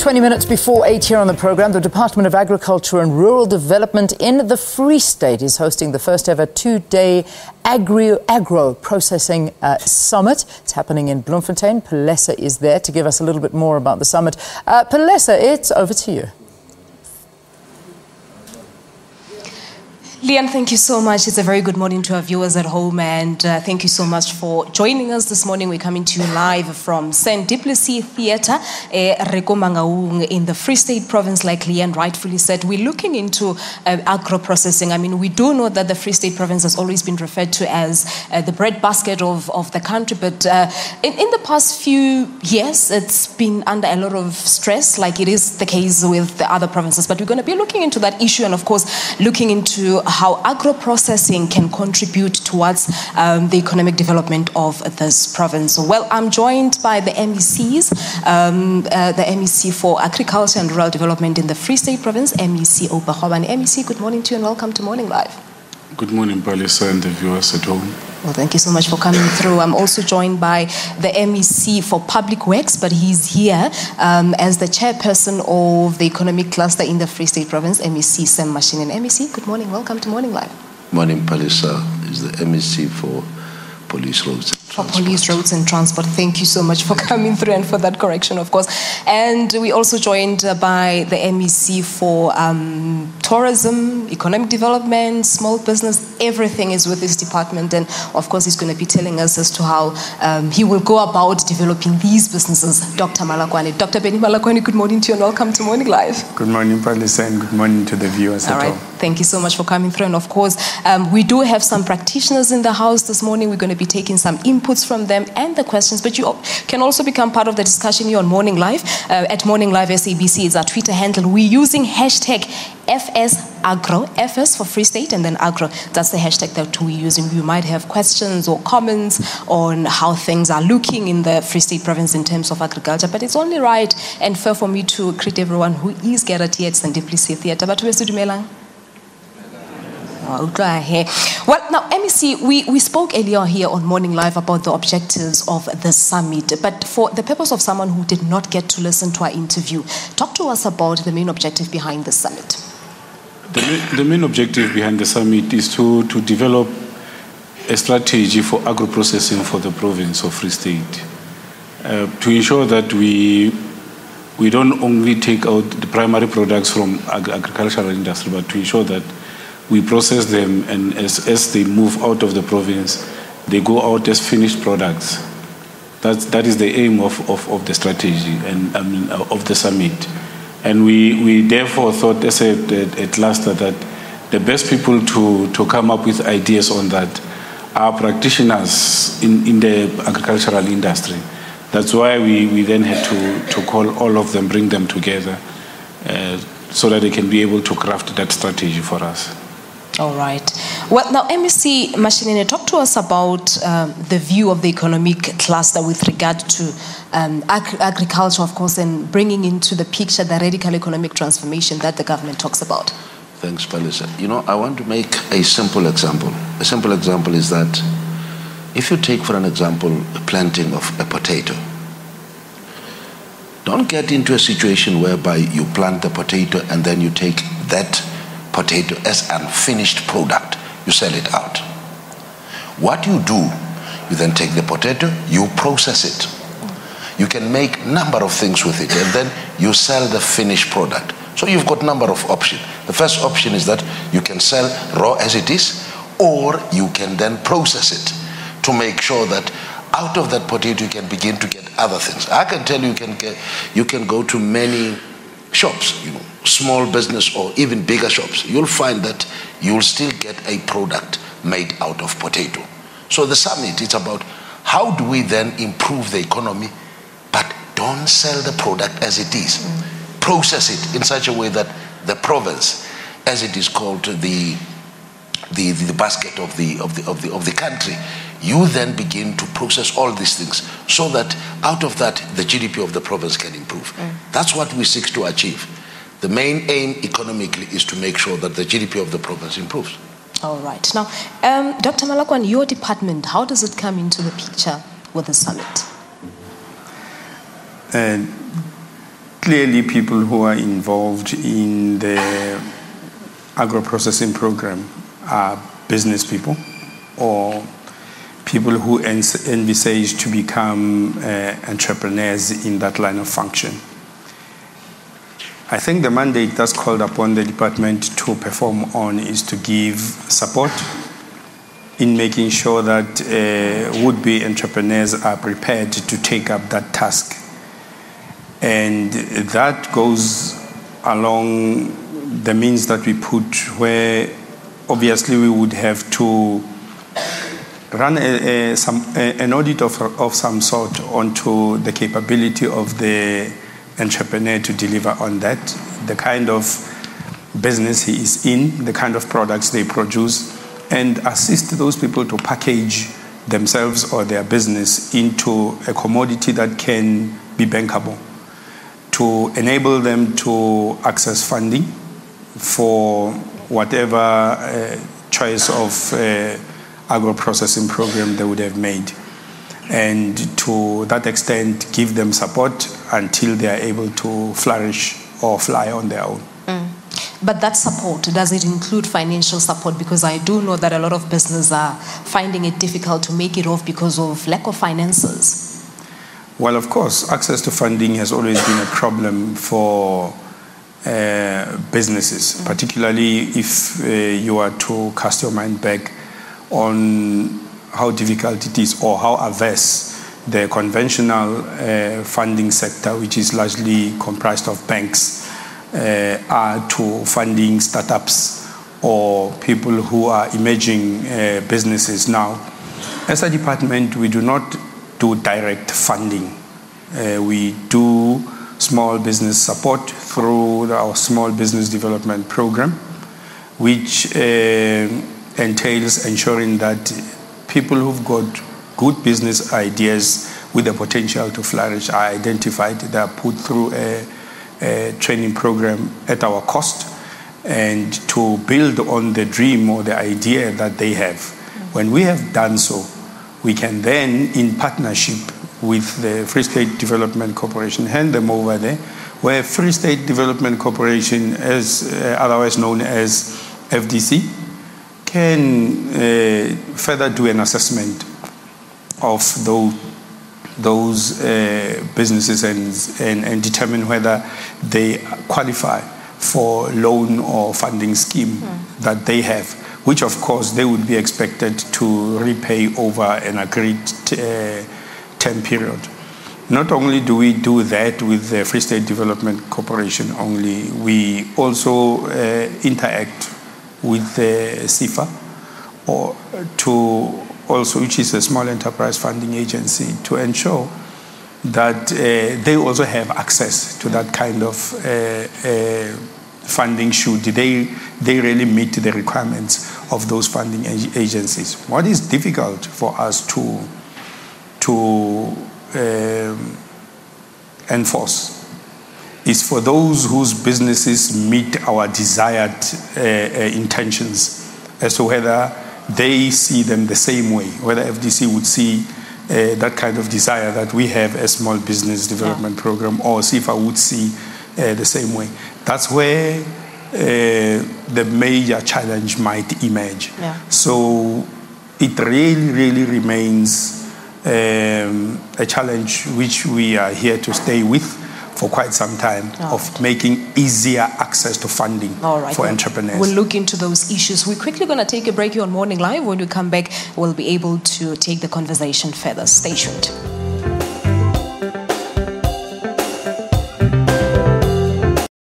20 minutes before 8 here on the programme, the Department of Agriculture and Rural Development in the Free State is hosting the first ever two-day Agro-processing summit. It's happening in Bloemfontein. Palesa is there to give us a little bit more about the summit. Palesa, it's over to you. Leon, thank you so much. It's a very good morning to our viewers at home, and thank you so much for joining us this morning. We're coming to you live from St. Duplessis Theatre, Rekomangaung in the Free State province, like Leon rightfully said. We're looking into agro-processing. I mean, we do know that the Free State province has always been referred to as the breadbasket of the country, but in the past few years, it's been under a lot of stress, like it is the case with the other provinces. But we're going to be looking into that issue and, of course, looking into how agro-processing can contribute towards the economic development of this province. So, well, I'm joined by the MECs, the MEC for Agriculture and Rural Development in the Free State province, MEC Oupa Khoabane. MEC, good morning to you and welcome to Morning Live. Good morning, Palesa and the viewers at home. Well, thank you so much for coming through. I'm also joined by the MEC for Public Works, but he's here as the chairperson of the economic cluster in the Free State province, MEC Mashinini. MEC, good morning. Welcome to Morning Live. Morning, Palesa is the MEC for Police Roads. For Police Roads and Transport. Thank you so much for coming through and for that correction, of course. And we also joined by the MEC for tourism, economic development, small business. Everything is with this department, and of course he's going to be telling us as to how he will go about developing these businesses. Dr. Malakoane. Dr. Benny Malakoane, good morning to you and welcome to Morning Live. Good morning, Palesa, and good morning to the viewers at home. Thank you so much for coming through. And of course, we do have some practitioners in the house this morning. We're going to be taking some inputs from them and the questions, but you can also become part of the discussion here on Morning Live. At Morning Live SABC is our Twitter handle. We're using hashtag FSAgro, FS for Free State, and then Agro. That's the hashtag that we're using. You might have questions or comments on how things are looking in the Free State province in terms of agriculture, but it's only right and fair for me to greet everyone who is gathered here at St. Duplessis Theatre. But we're still well, now, MEC, we spoke earlier here on Morning Live about the objectives of the summit, but for the purpose of someone who did not get to listen to our interview, talk to us about the main objective behind the summit. The main objective behind the summit is to develop a strategy for agro-processing for the province of Free State, to ensure that we don't only take out the primary products from agricultural industry, but to ensure that we process them, and as they move out of the province, they go out as finished products. That is the aim of the strategy and of the summit. And we therefore thought as a cluster that the best people to come up with ideas on that are practitioners in the agricultural industry. That's why we then had to call all of them, bring them together, so that they can be able to craft that strategy for us. All right. Well, now, MEC Mashinini, talk to us about the view of the economic cluster with regard to agriculture, of course, and bringing into the picture the radical economic transformation that the government talks about. Thanks, Palesa. You know, I want to make a simple example. A simple example is that if you take, for an example, a planting of a potato, don't get into a situation whereby you plant the potato and then you take that potato as an finished product, you sell it out. What you do, you then take the potato, you process it. You can make number of things with it, and then you sell the finished product. So you've got number of options. The first option is that you can sell raw as it is, or you can then process it to make sure that out of that potato you can begin to get other things. I can tell you, you can go to many shops, you know, small business or even bigger shops. You'll find that you'll still get a product made out of potato. So the summit, it's about how do we then improve the economy, but don't sell the product as it is. Process it in such a way that the province, as it is called, the basket of the country, you then begin to process all these things so that out of that the GDP of the province can improve. That's what we seek to achieve. The main aim economically is to make sure that the GDP of the province improves. All right. Now, Dr. Malakoane, your department, how does it come into the picture with the summit? clearly people who are involved in the agro-processing program are business people or people who envisage to become entrepreneurs in that line of function. I think the mandate that's called upon the department to perform on is to give support in making sure that would-be entrepreneurs are prepared to take up that task. And that goes along the means that we put, where obviously we would have to run an audit of some sort onto the capability of the entrepreneur to deliver on that, the kind of business he is in, the kind of products they produce, and assist those people to package themselves or their business into a commodity that can be bankable, to enable them to access funding for whatever choice of agro-processing program they would have made, and to that extent give them support until they are able to flourish or fly on their own. But that support, does it include financial support? Because I do know that a lot of businesses are finding it difficult to make it off because of lack of finances. Well, of course, access to funding has always been a problem for businesses, particularly if you are to cast your mind back on how difficult it is or how averse the conventional funding sector, which is largely comprised of banks, are to funding startups or people who are emerging businesses now. As a department, we do not do direct funding. We do small business support through our small business development program, which entails ensuring that people who've got good business ideas with the potential to flourish are identified. They are put through a training program at our cost, and to build on the dream or the idea that they have. When we have done so, we can then, in partnership with the Free State Development Corporation, hand them over there, where Free State Development Corporation, as otherwise known as FDC, can further do an assessment of those businesses and determine whether they qualify for loan or funding scheme that they have, which of course they would be expected to repay over an agreed term period. Not only do we do that with the Free State Development Corporation only, we also interact with the SIFA, or to also, which is a small enterprise funding agency, to ensure that they also have access to that kind of funding should they really meet the requirements of those funding agencies. What is difficult for us to enforce is for those whose businesses meet our desired intentions as to whether they see them the same way, whether FDC would see that kind of desire that we have a small business development program, or SIFA would see the same way. That's where the major challenge might emerge. So it really remains a challenge which we are here to stay with for quite some time, of making easier access to funding for entrepreneurs. We'll look into those issues. We're quickly going to take a break here on Morning Live. When we come back, we'll be able to take the conversation further. Stay tuned.